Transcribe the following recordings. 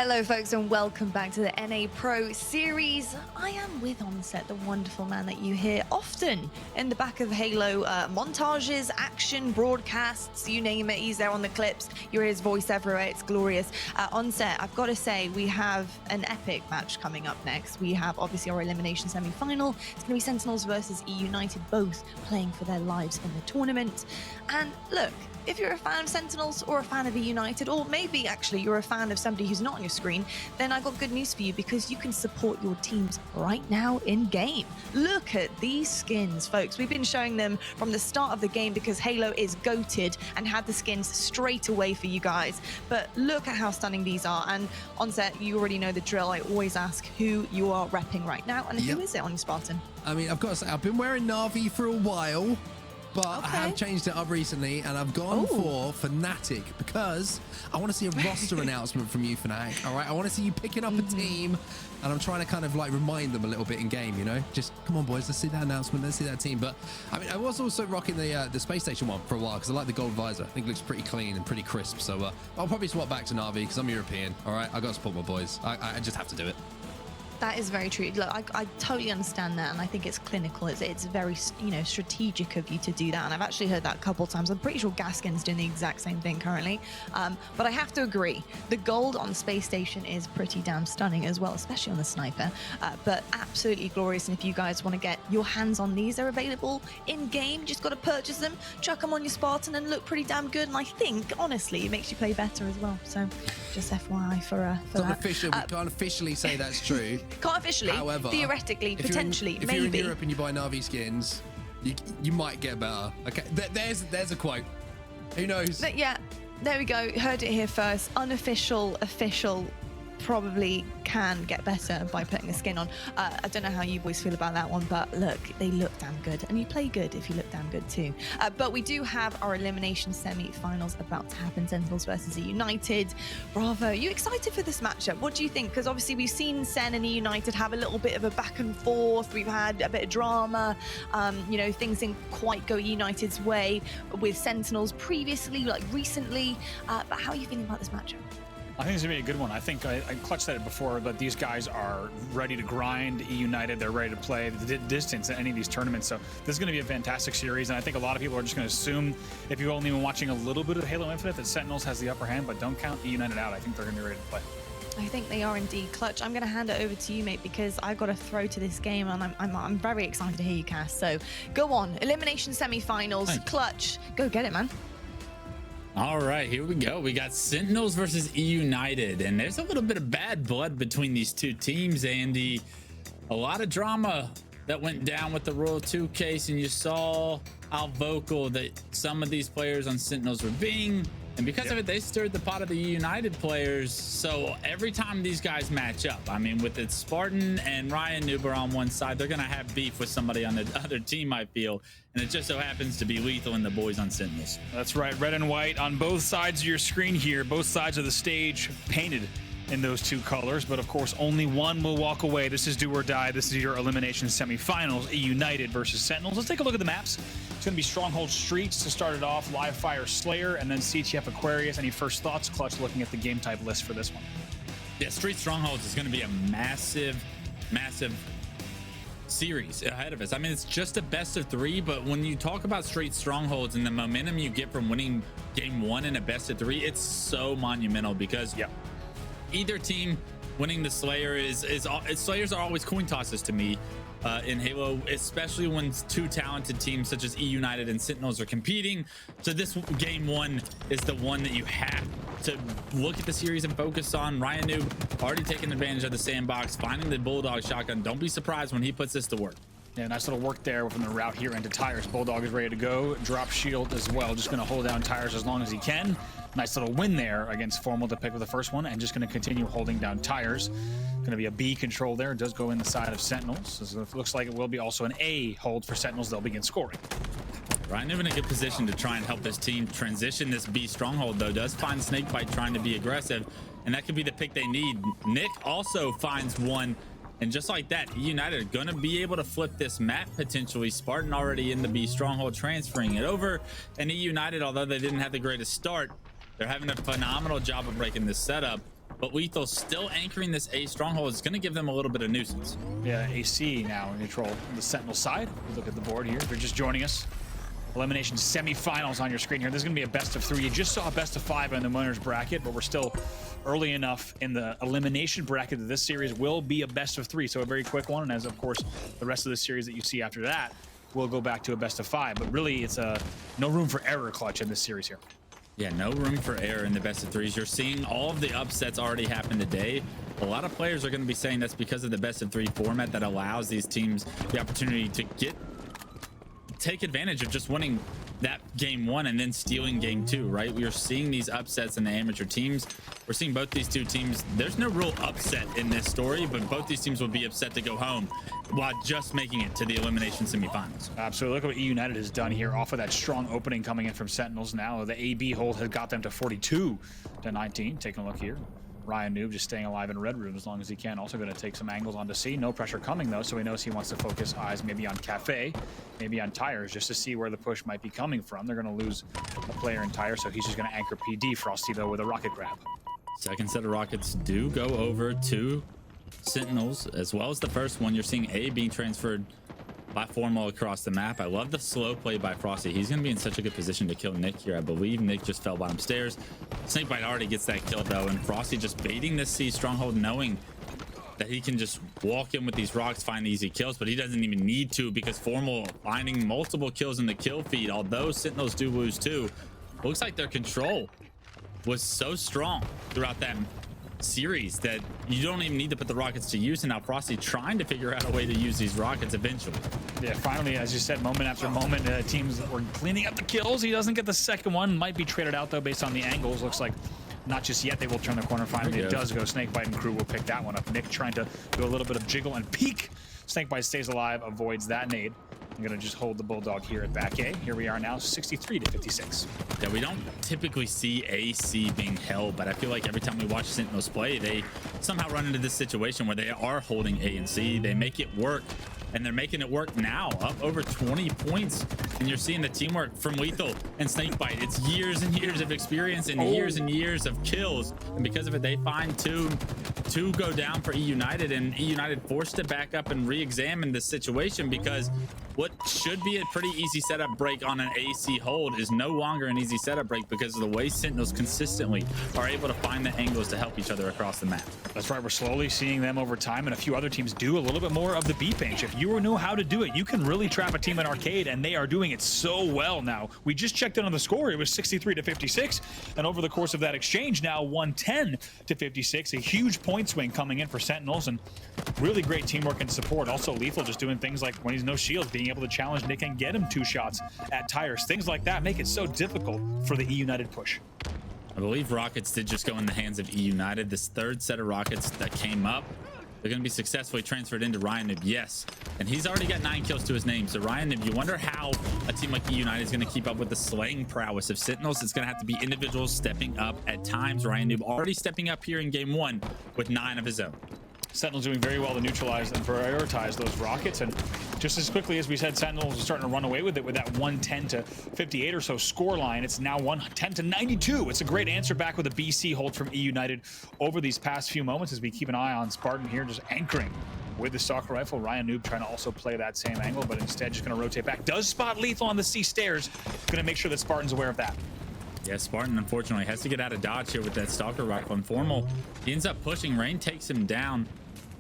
Hello folks and welcome back to the NA Pro series. I am with Onset, the wonderful man that you hear often in the back of Halo montages, action, broadcasts, you name it, he's there on the clips. You hear his voice everywhere, it's glorious. Onset, I've got to say, we have an epic match coming up next. We have obviously our elimination semi-final. It's going to be Sentinels versus EUnited, both playing for their lives in the tournament. And look, if you're a fan of Sentinels or a fan of EUnited, or maybe actually you're a fan of somebody who's not on your screen, then I got good news for you because you can support your teams right now in game. Look at these skins, folks. We've been showing them from the start of the game because Halo is goated and had the skins straight away for you guys. But look at how stunning these are. And Onset, you already know the drill. I always ask who you are repping right now and who is it on your Spartan? I mean, I've got to say, I've been wearing Na'Vi for a while. But I have changed it up recently, and I've gone for Fnatic because I want to see a roster announcement from you, Fnatic. All right, I want to see you picking up a team, and I'm trying to kind of like remind them a little bit in game. You know, just come on, boys, let's see that announcement, let's see that team. But I mean, I was also rocking the space station one for a while because I like the gold visor. I think it looks pretty clean and pretty crisp. So I'll probably swap back to Na'Vi because I'm European. All right, I got to support my boys. I just have to do it. That is very true. Look, I totally understand that, and I think it's clinical. It's very, you know, strategic of you to do that. And I've actually heard that a couple of times. I'm pretty sure Gaskin's doing the exact same thing currently. But I have to agree, the gold on Space Station is pretty damn stunning as well, especially on the sniper. But absolutely glorious. And if you guys want to get your hands on these, they're available in game. You just got to purchase them, chuck them on your Spartan, and look pretty damn good. And I think, honestly, it makes you play better as well. So just FYI for that. Official, we can't officially say that's true. Can't officially, however, theoretically, potentially, if maybe. you're in Europe and you buy Na'Vi skins, you might get better. Okay, there's a quote. Who knows? But yeah, there we go. Heard it here first. Unofficial, official. Probably can get better by putting a skin on. I don't know how you boys feel about that one, but look, they look damn good, and you play good if you look damn good too. But we do have our elimination semi-finals about to happen. Sentinels versus EUnited. Bravo, are you excited for this matchup? What do you think? Because obviously we've seen Sen and EUnited have a little bit of a back and forth. We've had a bit of drama. You know, things didn't quite go EUnited's way with Sentinels previously, like recently. But how are you feeling about this matchup? I think it's gonna be a good one. I think I clutched at it before, but these guys are ready to grind. EUnited, they're ready to play the distance in any of these tournaments. So this is gonna be a fantastic series, and I think a lot of people are just gonna assume, if you've only been watching a little bit of Halo Infinite, that Sentinels has the upper hand, but don't count EUnited out. I think they're gonna be ready to play. I think they are indeed. Clutch, I'm going to hand it over to you, mate, because I've got a throw to this game, and I'm very excited to hear you, Cass. So go on, elimination semi-finals. Clutch, go get it, man. All right, here we go. We got Sentinels versus EUnited, and there's a little bit of bad blood between these two teams, Andy. A lot of drama that went down with the Royal 2 case, and you saw how vocal that some of these players on Sentinels were being, and because of it, they stirred the pot of the EUnited players. So every time these guys match up, I mean, with it Spartan and Ryan Nuber on one side, they're gonna have beef with somebody on the other team, I feel. And it just so happens to be Lethal and the boys on Sentinels. That's right, red and white on both sides of your screen here, both sides of the stage painted in those two colors, but of course only one will walk away. This is do or die. This is your elimination semifinals, EUnited versus Sentinels. Let's take a look at the maps. It's going to be Strongholds Streets to start it off, Live Fire Slayer, and then CTF Aquarius. Any first thoughts, Clutch, looking at the game type list for this one? Yeah, Street Strongholds is going to be a massive series ahead of us. I mean, it's just a best of 3, but when you talk about Street Strongholds and the momentum you get from winning game 1 in a best of 3, it's so monumental because either team winning the Slayer Slayers are always coin tosses to me in Halo, especially when two talented teams such as EUnited and Sentinels are competing. So this game 1 is the one that you have to look at the series and focus on. Ryan Noob already taking advantage of the sandbox, finding the Bulldog shotgun. Don't be surprised when he puts this to work. Yeah, nice little work there from the route here into Tires. Bulldog is ready to go. Drop shield as well. Just going to hold down Tires as long as he can. Nice little win there against Formal to pick with the first one, and just going to continue holding down Tires. Going to be a B control there. It does go in the side of Sentinels. So it looks like it will be also an A hold for Sentinels. They'll begin scoring. Ryan in a good position to try and help this team transition this B stronghold, though. Does find Snakebite trying to be aggressive, and that could be the pick they need. Nick also finds one. And just like that, EUnited are going to be able to flip this map potentially. Spartan already in the B stronghold, transferring it over. And EUnited, although they didn't have the greatest start, they're having a phenomenal job of breaking this setup. but Lethal still anchoring this A stronghold is going to give them a little bit of nuisance. Yeah, AC now in control on the Sentinel side. We look at the board here. If you're just joining us, elimination semifinals on your screen here. There's going to be a best of 3. You just saw a best of 5 in the winners bracket, but we're still early enough in the elimination bracket that this series will be a best of 3. So a very quick one. And as of course, the rest of the series that you see after that will go back to a best of 5. But really, it's no room for error clutch in this series here. Yeah, no room for error in the best of 3s. You're seeing all of the upsets already happen today. A lot of players are going to be saying that's because of the best of 3 format that allows these teams the opportunity to take advantage of just winning that game 1 and then stealing game 2, right? We are seeing these upsets in the amateur teams. We're seeing both these two teams. There's no real upset in this story, but both these teams will be upset to go home while just making it to the elimination semifinals. Absolutely. Look at what EUnited has done here off of that strong opening coming in from Sentinels. Now the AB hold has got them to 42-19. Taking a look here. Ryan Noob just staying alive in red room as long as he can. Also going to take some angles onto C. No pressure coming though, so he knows he wants to focus eyes maybe on Cafe, maybe on Tires, just to see where the push might be coming from. They're going to lose a player in Tire, so he's just going to anchor PD. Frosty though with a rocket grab. Second set of rockets do go over to Sentinels, as well as the first one. You're seeing A being transferred by Formal across the map. I love the slow play by Frosty. He's going to be in such a good position to kill Nick here. I believe Nick just fell bottom stairs. Snakebite already gets that kill though, and Frosty just baiting this C stronghold, knowing that he can just walk in with these rocks, find easy kills, but he doesn't even need to because Formal finding multiple kills in the kill feed. Although Sentinels do lose 2, looks like their control was so strong throughout that series that you don't even need to put the rockets to use. And now Frosty trying to figure out a way to use these rockets eventually. Yeah, finally, as you said, moment after moment, teams were cleaning up the kills. He doesn't get the second one. Might be traded out though based on the angles. Looks like not just yet. They will turn the corner finally. It does go. Snakebite and crew will pick that one up. Nick trying to do a little bit of jiggle and peek. Snakebite stays alive, avoids that nade. I'm gonna just hold the Bulldog here at back A. Here we are now, 63-56. Yeah, we don't typically see AC being held, but I feel like every time we watch Sentinels play, they somehow run into this situation where they are holding A and C. They make it work, and they're making it work now, up over 20 points. And you're seeing the teamwork from Lethal and Snakebite. It's years and years of experience and years and years of kills. And because of it, they find two go down for EUnited, and EUnited forced to back up and re-examine the situation, because what should be a pretty easy setup break on an AC hold is no longer an easy setup break because of the way Sentinels consistently are able to find the angles to help each other across the map. That's right. We're slowly seeing them over time, and a few other teams do a little bit more of the B pinch. If you know how to do it, you can really trap a team in arcade, and they are doing it so well now. We just checked in on the score. It was 63-56, and over the course of that exchange now 110-56. A huge point swing coming in for Sentinels, and really great teamwork and support. Also Lethal just doing things like when he's no shields, being able to challenge Nick and get him 2 shots at Tires. Things like that make it so difficult for the EUnited push. I believe rockets did just go in the hands of EUnited. This third set of rockets that came up, they're going to be successfully transferred into Ryan Noob. Yes, and he's already got 9 kills to his name. So Ryan Noob, you wonder how a team like EUnited is going to keep up with the slaying prowess of Sentinels. It's going to have to be individuals stepping up at times. Ryan Noob already stepping up here in game 1 with 9 of his own. Sentinels doing very well to neutralize and prioritize those rockets, and just as quickly as we said, Sentinels are starting to run away with it with that 110-58 or so score line. It's now 110-92. It's a great answer back with a BC hold from EUnited over these past few moments as we keep an eye on Spartan here just anchoring with the stalker rifle. Ryan Noob trying to also play that same angle, but instead just going to rotate back. Does spot Lethal on the C stairs. Going to make sure that Spartan's aware of that. Yeah, Spartan unfortunately has to get out of dodge here with that stalker rifle. And Formal, he ends up pushing. Rain takes him down.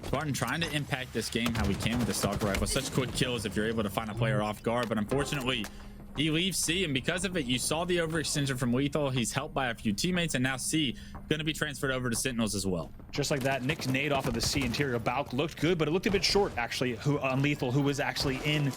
Spartan trying to impact this game how we can with the stalker rifle. Such quick kills if you're able to find a player off guard, but unfortunately he leaves C, and because of it, you saw the overextension from Lethal. He's helped by a few teammates, and now C going to be transferred over to Sentinels as well. Just like that, Nick's nade off of the C interior Balk looked good, but it looked a bit short actually on Lethal, who was actually in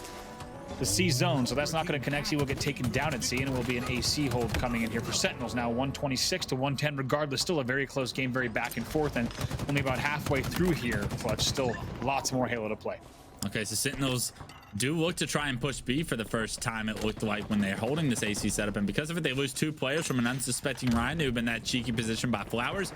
the C zone, so that's not going to connect. He will get taken down at C, and it will be an AC hold coming in here for Sentinels. Now 126-110 regardless. Still a very close game, very back and forth, and only about halfway through here. Clutch, still lots more Halo to play. Okay, so Sentinels do look to try and push B for the first time, it looked like, when they're holding this AC setup, and because of it, they lose 2 players from an unsuspecting Ryan Noob in that cheeky position by Flowers.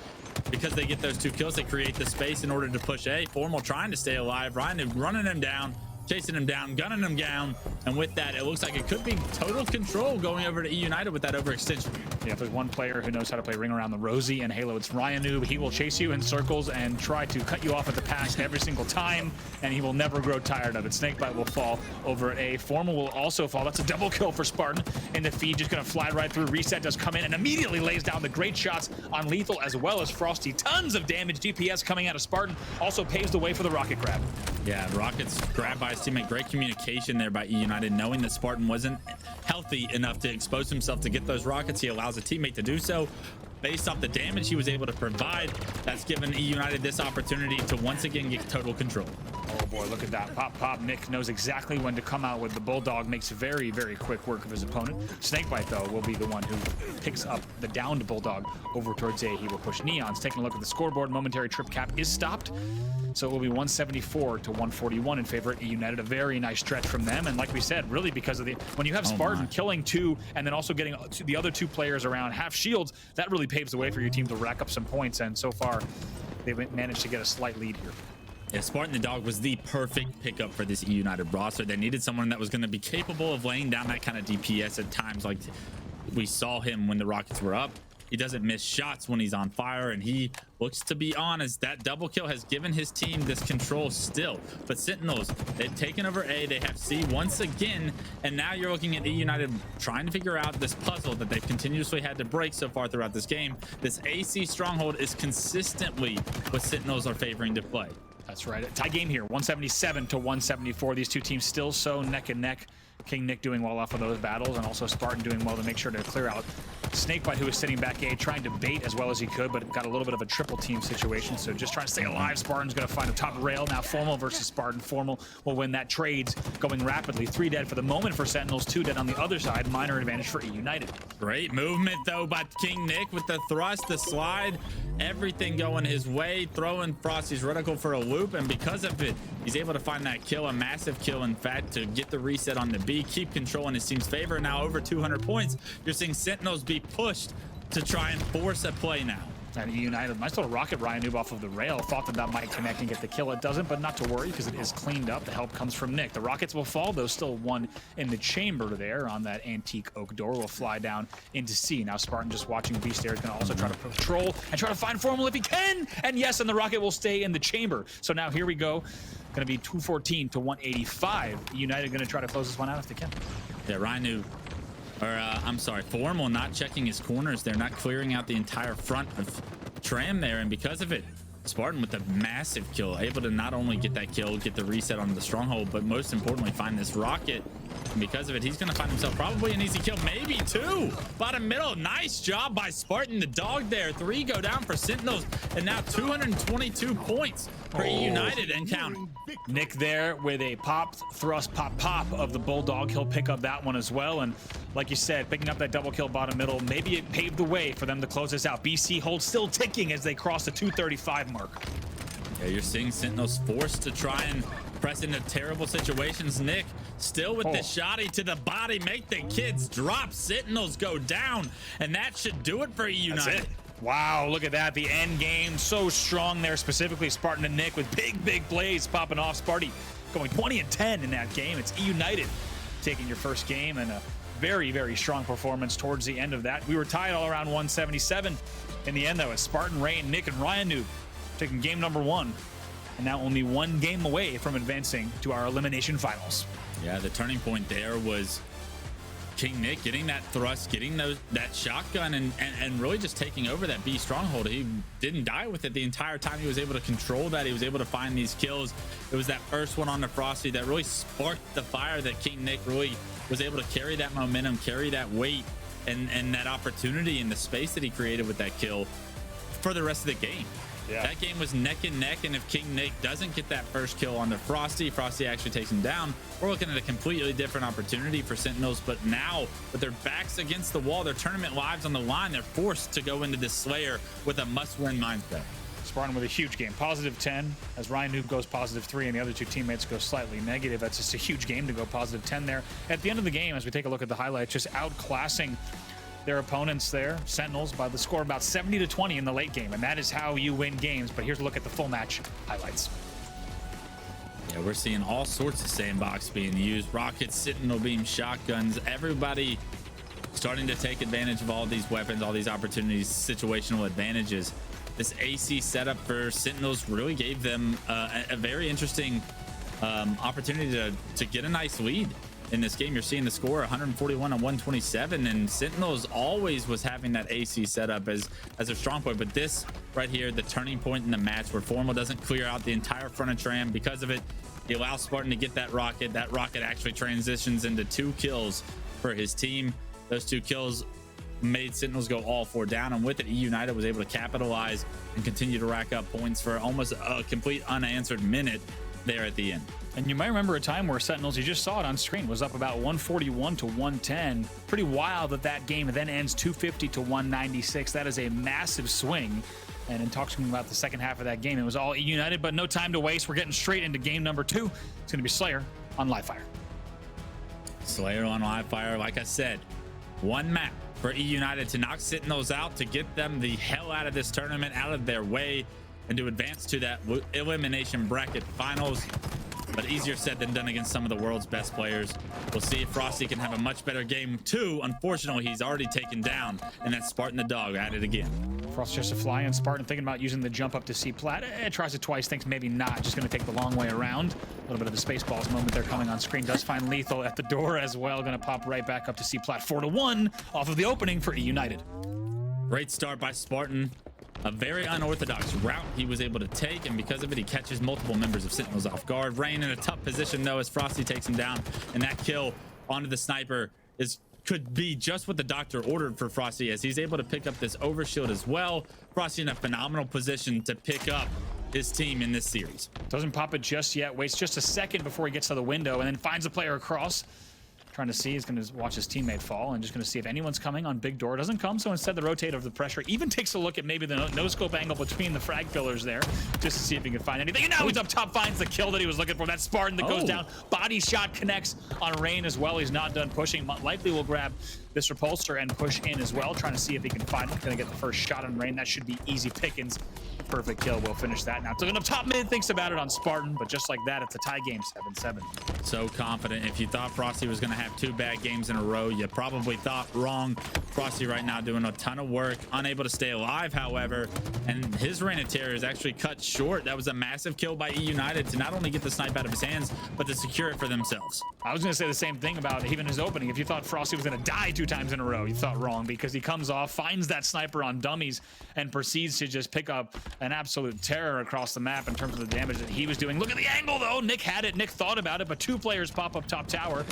Because they get those 2 kills, they create the space in order to push A. Formal trying to stay alive. Ryan Noob running him down. chasing him down, gunning him down. And with that, it looks like it could be total control going over to EUnited with that overextension. Yeah, if there's one player who knows how to play Ring Around the Rosie and Halo, it's Ryan Noob. He will chase you in circles and try to cut you off at the pass every single time, and he will never grow tired of it. Snakebite will fall over at A. Formal will also fall. That's a double kill for Spartan in the feed. Just going to fly right through. Reset does come in and immediately lays down the great shots on Lethal as well as Frosty. Tons of damage. DPS coming out of Spartan also paves the way for the rocket grab. Yeah, Rocket's grabbed by his teammate. Great communication there by EUnited, knowing that Spartan wasn't healthy enough to expose himself to get those rockets. He allows a teammate to do so. Based off the damage he was able to provide, that's given EUnited this opportunity to once again get total control. Oh boy, look at that. Pop. Nick knows exactly when to come out with the Bulldog. Makes very, very quick work of his opponent. Snakebite, though, will be the one who picks up the downed Bulldog over towards A. He will push Neons. Taking a look at the scoreboard, momentary trip cap is stopped. So it will be 174 to 141 in favor of EUnited. A very nice stretch from them. And like we said, really because of the when you have Spartan killing 2 and then also getting the other 2 players around half shields, that really paves the way for your team to rack up some points. And so far, they've managed to get a slight lead here. Yeah, Spartan the Dog was the perfect pickup for this EUnited roster. They needed someone that was going to be capable of laying down that kind of DPS at times, like we saw him when the Rockets were up. He doesn't miss shots when he's on fire, and he looks to be on as that double kill has given his team this control still. But Sentinels, they've taken over A, they have C once again, and now you're looking at EUnited trying to figure out this puzzle that they've continuously had to break so far throughout this game. This AC Stronghold is consistently what Sentinels are favoring to play. That's right. A tie game here, 177 to 174. These two teams still so neck and neck. King Nick doing well off of those battles, and also Spartan doing well to make sure to clear out Snakebite, who was sitting back A, trying to bait as well as he could, but got a little bit of a triple team situation, so just trying to stay alive. Spartan's going to find a top rail. Now Formal versus Spartan. Formal will win that trades going rapidly. 3 dead for the moment for Sentinels, 2 dead on the other side. Minor advantage for EUnited. Great movement, though, by King Nick with the thrust, the slide, everything going his way, throwing Frosty's reticle for a loop, and because of it, he's able to find that kill, a massive kill, in fact, to get the reset on the B, keep control in his team's favor. Now over 200 points. You're seeing Sentinels be pushed to try and force a play now. And EUnited, nice little rocket Ryan Noob off of the rail. Thought that might connect and get the kill. It doesn't, but not to worry because it is cleaned up. The help comes from Nick. The rockets will fall, though. Still one in the chamber there on that antique oak door. Will fly down into C. Now Spartan just watching B stairs, going to also try to patrol and try to find Formal if he can. And yes, and the rocket will stay in the chamber. So now here we go. Going to be 214 to 185. EUnited going to try to close this one out if they can. Yeah, Rhino, I'm sorry, Formal not checking his corners. They're not clearing out the entire front of Tram there, and because of it, Spartan with a massive kill, able to not only get that kill, get the reset on the Stronghold, but most importantly, find this rocket. And because of it, he's going to find himself probably an easy kill, maybe 2. Bottom middle, nice job by Spartan the Dog there. 3 go down for Sentinels, and now 222 points for EUnited and counting. Nick there with a pop, thrust, pop of the Bulldog. He'll pick up that one as well. And like you said, picking up that double kill bottom middle, maybe it paved the way for them to close this out. BC hold still ticking as they cross the 235 mark. Yeah, you're seeing Sentinels forced to try and press into terrible situations. Nick still with the shotty to the body, make the kids drop. Sentinels go down, and that should do it for EUnited. Wow, look at that. The end game so strong there, specifically Spartan and Nick with big plays popping off. Sparty going 20 and 10 in that game. It's EUnited taking your first game, and a very strong performance towards the end of that. We were tied all around 177. In the end, though, it's Spartan, Rain, Nick, and Ryan Noob taking game number 1. And now only 1 game away from advancing to our elimination finals. Yeah, the turning point there was King Nick getting that thrust, getting that shotgun, and really just taking over that B Stronghold. He didn't die with it the entire time. He was able to control that. He was able to find these kills. It was that first one on the Frosty that really sparked the fire that King Nick really was able to carry that momentum, carry that weight, and that opportunity in the space that he created with that kill for the rest of the game. Yeah. That game was neck and neck, and if King Nick doesn't get that first kill on the Frosty actually takes him down. We're looking at a completely different opportunity for Sentinels, but now with their backs against the wall, their tournament lives on the line, they're forced to go into this Slayer with a must-win mindset. Spartan with a huge game, positive 10, as Ryan Noob goes positive 3 and the other 2 teammates go slightly negative. That's just a huge game to go positive 10 there. At the end of the game, as we take a look at the highlights, just outclassing their opponents there, Sentinels, by the score about 70 to 20 in the late game, and that is how you win games. But here's a look at the full match highlights. Yeah, we're seeing all sorts of sandbox being used. Rockets, Sentinel beam, shotguns, everybody starting to take advantage of all these weapons, all these opportunities, situational advantages. This AC setup for Sentinels really gave them a very interesting opportunity to get a nice lead in this game. You're seeing the score 141 and 127, and Sentinels always was having that AC setup as their strong point. But this right here, the turning point in the match where Formal doesn't clear out the entire front of Tram. Because of it, he allows Spartan to get that rocket. That rocket actually transitions into 2 kills for his team. Those 2 kills made Sentinels go all 4 down, and with it, EUnited was able to capitalize and continue to rack up points for almost a complete unanswered minute there at the end. And you might remember a time where Sentinels, you just saw it on screen, was up about 141 to 110. Pretty wild that that game then ends 250 to 196. That is a massive swing. And in talking about the second half of that game, it was all EUnited, but no time to waste. We're getting straight into game number 2. It's going to be Slayer on Livefire. Slayer on Livefire, like I said, one map for EUnited to knock Sentinels out, to get them the hell out of this tournament, out of their way, and to advance to that elimination bracket finals. But easier said than done against some of the world's best players. We'll see if Frosty can have a much better game 2. Unfortunately, he's already taken down, and that's Spartan the dog at it again. Frost just a fly, and Spartan thinking about using the jump up to C plat. Tries it twice, thinks maybe not, just going to take the long way around. A little bit of the Spaceballs moment there coming on screen. Does find Lethal at the door as well. Going to pop right back up to C plat. 4-1 off of the opening for EUnited. Great start by Spartan. A very unorthodox route he was able to take, and because of it, he catches multiple members of Sentinels off guard. Rain in a tough position, though, as Frosty takes him down, and that kill onto the sniper could be just what the doctor ordered for Frosty, as he's able to pick up this overshield as well. Frosty in a phenomenal position to pick up his team in this series. Doesn't pop it just yet, waits just a second before he gets to the window, and then finds a player across. Trying to see, he's going to watch his teammate fall and just going to see if anyone's coming on big door. Doesn't come, so instead the rotate of the pressure even takes a look at maybe the no scope angle between the frag pillars there, just to see if he can find anything. And now he's up top, finds the kill that he was looking for. That Spartan that goes down. Body shot connects on Rain as well. He's not done pushing. Likely will grab this repulsor and push in as well, trying to see if he can find it. Going to get the first shot on Rain. That should be easy pickings. Perfect kill. We'll finish that now. Looking up top mid, thinks about it on Spartan, but just like that, it's a tie game, 7-7. So confident. If you thought Frosty was going to have 2 bad games in a row, you probably thought wrong. Frosty right now doing a ton of work, unable to stay alive, however, and his reign of terror is actually cut short. That was a massive kill by EUnited to not only get the snipe out of his hands, but to secure it for themselves. I was going to say the same thing about even his opening. If you thought Frosty was going to die 2 times in a row, you thought wrong, because he comes off, finds that sniper on dummies, and proceeds to just pick up an absolute terror across the map in terms of the damage that he was doing. Look at the angle, though. Nick had it. Nick thought about it, but 2 players pop up top tower.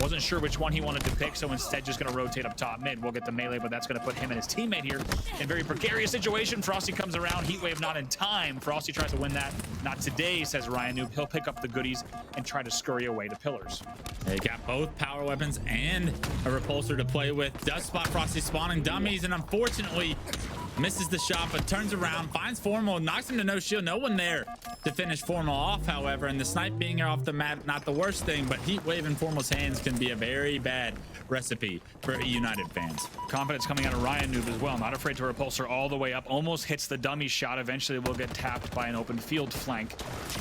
Wasn't sure which one he wanted to pick, so instead just going to rotate up top mid. We'll get the melee, but that's going to put him and his teammate here in a very precarious situation. Frosty comes around. Heatwave not in time. Frosty tries to win that. Not today, says Ryan Noob. He'll pick up the goodies and try to scurry away to pillars. They got both power weapons and a repulsor to play with. Does spot Frosty spawning dummies, and unfortunately misses the shot, but turns around, finds Formal, knocks him to no shield. No one there to finish Formal off, however, and the snipe being off the map, not the worst thing, but Heatwave in Formal's hands can be a very bad recipe for EUnited fans. Confidence coming out of Ryan Noob as well. Not afraid to repulsor all the way up. Almost hits the dummy shot. Eventually will get tapped by an open field flank.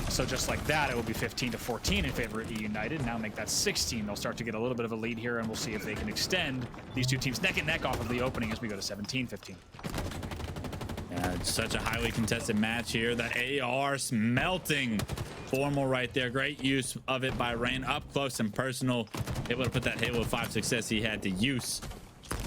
So just like that, it will be 15-14 in favor of EUnited. Now make that 16. They'll start to get a little bit of a lead here, and we'll see if they can extend these 2 teams neck and neck off of the opening as we go to 17-15. Yeah, it's such a highly contested match here. The AR smelting Formal right there. Great use of it by Rain, up close and personal. Able to put that Halo 5 success he had to use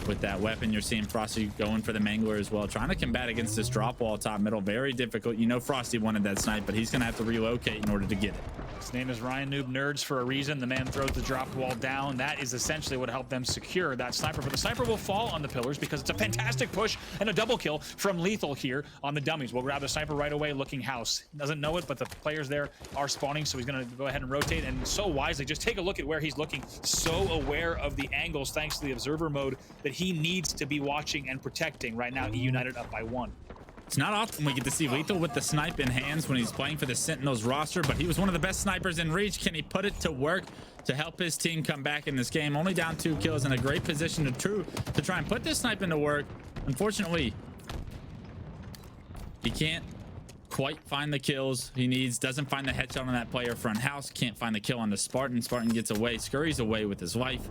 with that weapon. You're seeing Frosty going for the Mangler as well, trying to combat against this drop wall top middle. Very difficult. You know Frosty wanted that snipe, but he's going to have to relocate in order to get it. His name is Ryan Noob Nerds for a reason. The man throws the drop wall down. That is essentially what helped them secure that sniper. But the sniper will fall on the pillars because it's a fantastic push and a double kill from Lethal here on the dummies. We'll grab the sniper right away, looking house. Doesn't know it, but the players there are spawning, so he's going to go ahead and rotate. And so wisely, just take a look at where he's looking. So aware of the angles thanks to the observer mode that he needs to be watching and protecting. Right now, EUnited up by 1. It's not often we get to see Lethal with the snipe in hands when he's playing for the Sentinels roster, but he was one of the best snipers in Reach. Can he put it to work to help his team come back in this game? Only down 2 kills, in a great position to try and put this snipe into work. Unfortunately, he can't quite find the kills he needs. Doesn't find the headshot on that player front house. Can't find the kill on the Spartan. Spartan gets away, scurries away with his wife.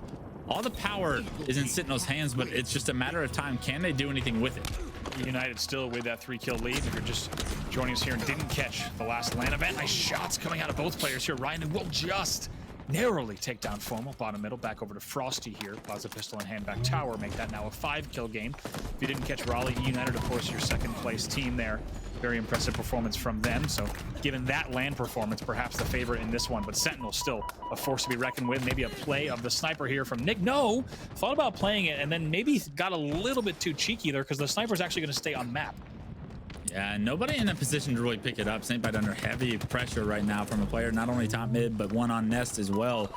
All the power is in Sentinel's hands, but it's just a matter of time. Can they do anything with it? United still with that 3-kill lead. If you're just joining us here and didn't catch the last LAN event, nice shots coming out of both players here. Ryan will just narrowly take down Formal. Bottom middle, back over to Frosty here. Plaza pistol in hand, back tower. Make that now a 5-kill game. If you didn't catch Raleigh, United, of course, your second place team there. Very impressive performance from them. So given that LAN performance, perhaps the favorite in this one, but Sentinel still a force to be reckoned with. Maybe a play of the sniper here from Nick. No, thought about playing it and then maybe got a little bit too cheeky there because the sniper's actually going to stay on map. Yeah, nobody in a position to really pick it up. Snakebite under heavy pressure right now from a player, not only top mid, but one on Nest as well.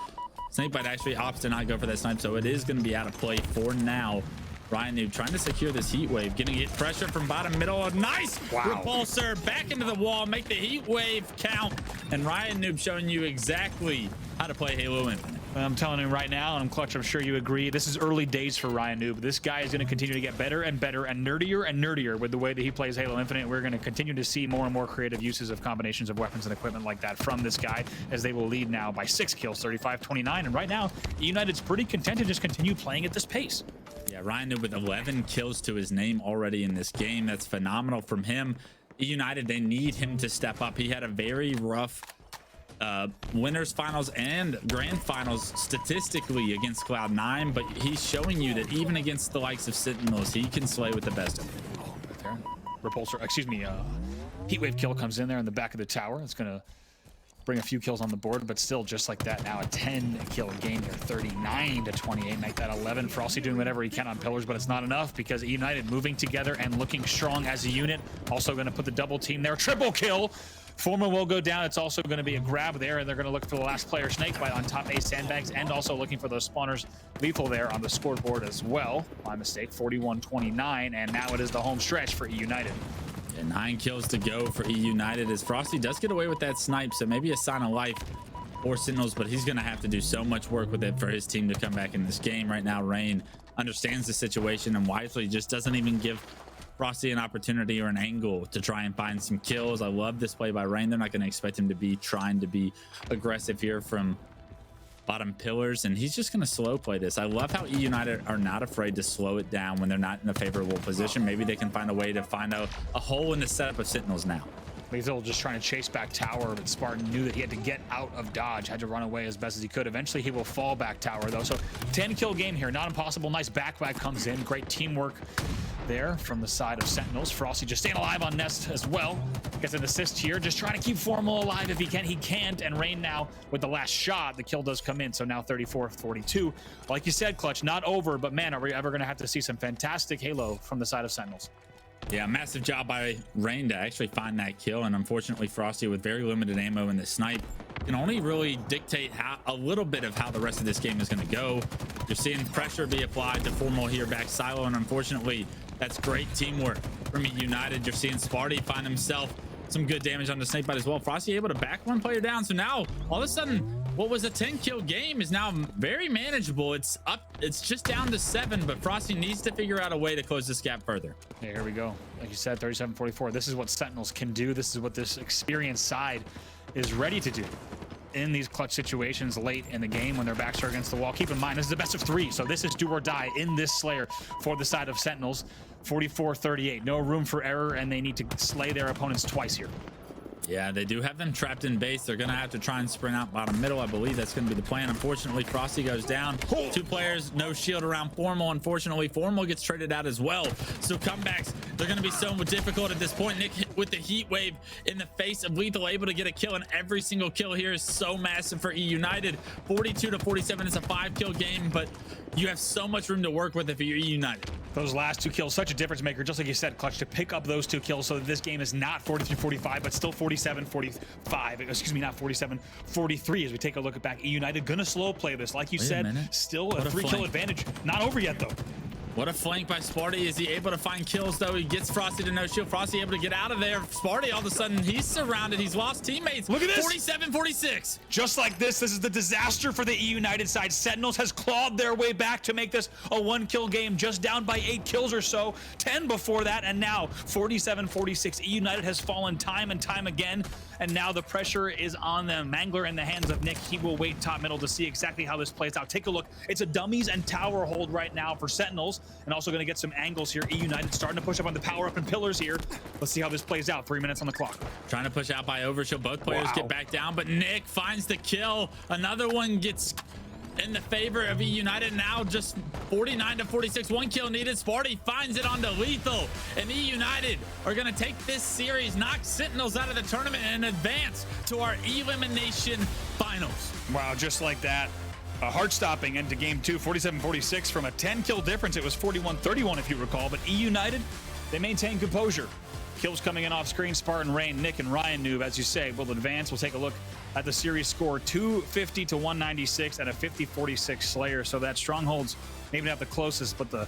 Snakebite actually opts to not go for that snipe, so it is going to be out of play for now. Ryan Noob trying to secure this heat wave, getting hit pressure from bottom middle. A nice repulsor back into the wall, make the heat wave count. And Ryan Noob showing you exactly how to play Halo Infinite. I'm telling you right now, and I'm Clutch, I'm sure you agree, this is early days for Ryan Noob. This guy is going to continue to get better and better and nerdier with the way that he plays Halo Infinite. We're going to continue to see more and more creative uses of combinations of weapons and equipment like that from this guy, as they will lead now by 6 kills, 35-29. And right now, United's pretty content to just continue playing at this pace. Yeah, Ryan Noob with 11 kills to his name already in this game. That's phenomenal from him. United, they need him to step up. He had a very rough winners finals and grand finals statistically against Cloud9, but he's showing you that even against the likes of Sentinels, he can slay with the best of them. Oh, right there. Repulsor, excuse me, Heatwave kill comes in there in the back of the tower. It's gonna bring a few kills on the board, but still just like that, now a 10-kill game here, 39-28. Make that 11. Frosty doing whatever he can on pillars, but it's not enough because United moving together and looking strong as a unit. Also going to put the double team there. Triple kill. Former will go down. It's also going to be a grab there, and they're going to look for the last player, Snakebite, on top A sandbags, and also looking for those spawners lethal there on the scoreboard as well. My mistake, 41-29, and now it is the home stretch for EUnited. And 9 kills to go for EUnited as Frosty does get away with that snipe, so maybe a sign of life for Sentinels, but he's going to have to do so much work with it for his team to come back in this game. Right now, Rain understands the situation and wisely just doesn't even give Frosty an opportunity or an angle to try and find some kills. I love this play by Rain. They're not going to expect him to be trying to be aggressive here from bottom pillars, and he's just going to slow play this. I love how EUnited are not afraid to slow it down when they're not in a favorable position. Maybe they can find a way to find a hole in the setup of Sentinels now. Lethal just trying to chase back tower, but Spartan knew that he had to get out of dodge, had to run away as best as he could. Eventually he will fall back tower though. So 10-kill game here, not impossible. Nice backback comes in, great teamwork there from the side of Sentinels. Frosty just staying alive on Nest as well. Gets an assist here, just trying to keep Formal alive if he can. He can't, and Rain now with the last shot, the kill does come in, so now 34-42. Like you said, Clutch, not over, but man, are we ever going to have to see some fantastic Halo from the side of Sentinels? Yeah, massive job by Rain to actually find that kill, and unfortunately Frosty with very limited ammo in the snipe can only really dictate a little bit of how the rest of this game is going to go. You're seeing pressure be applied to Formal here back silo, and unfortunately that's great teamwork from United. You're seeing Sparty find himself some good damage on the Snakebite as well. Frosty able to back one player down, so now all of a sudden what was a 10-kill game is now very manageable. It's up, it's just down to 7, but Frosty needs to figure out a way to close this gap further. Yeah, here we go. Like you said, 37-44. This is what Sentinels can do. This is what this experienced side is ready to do in these clutch situations late in the game when their backs are against the wall. Keep in mind, this is the best of 3, so this is do or die in this Slayer for the side of Sentinels. 44-38, no room for error, and they need to slay their opponents twice here. Yeah, they do have them trapped in base. They're going to have to try and sprint out bottom middle. I believe that's going to be the plan. Unfortunately, Frosty goes down. 2 players, no shield around Formal. Unfortunately, Formal gets traded out as well. So comebacks, they're going to be so difficult at this point. Nick with the heat wave in the face of Lethal, able to get a kill, and every single kill here is so massive for EUnited. 42-47 is a 5-kill game, but you have so much room to work with if you're EUnited. Those last 2 kills, such a difference maker, just like you said, Clutch, to pick up those 2 kills so that this game is not 43-45, but still 47-45. Excuse me, not 47-43 as we take a look at back. EUnited gonna slow play this. Like you said, still a 3-kill advantage. Not over yet, though. What a flank by Sparty. Is he able to find kills, though? He gets Frosty to no shield. Frosty able to get out of there. Sparty, all of a sudden, he's surrounded. He's lost teammates. Look at this. 47-46. Just like this is the disaster for the EUnited side. Sentinels has clawed their way back to make this a 1-kill game, just down by 8 kills or so. 10 before that, and now 47-46. EUnited has fallen time and time again, and now the pressure is on them. Mangler in the hands of Nick. He will wait top middle to see exactly how this plays out. Take a look. It's a dummies and tower hold right now for Sentinels, and also going to get some angles here. EUnited starting to push up on the power up and pillars here. Let's see how this plays out. 3 minutes on the clock. Trying to push out by Overshield. Both players get back down, but Nick finds the kill. Another one gets in the favor of EUnited. Now just 49-46. 1 kill needed. Sparty finds it onto Lethal, and EUnited are going to take this series, knock Sentinels out of the tournament, and advance to our elimination finals. Wow, just like that. A heart-stopping end to game 2, 47-46. From a 10-kill difference, it was 41-31 if you recall, but EUnited, they maintain composure. Kills coming in off screen. Spartan, Rain, Nick, and Ryan Noob, as you say, will advance. We'll take a look at the series score, 250-196 and a 50-46 Slayer. So that Strongholds maybe not the closest, but the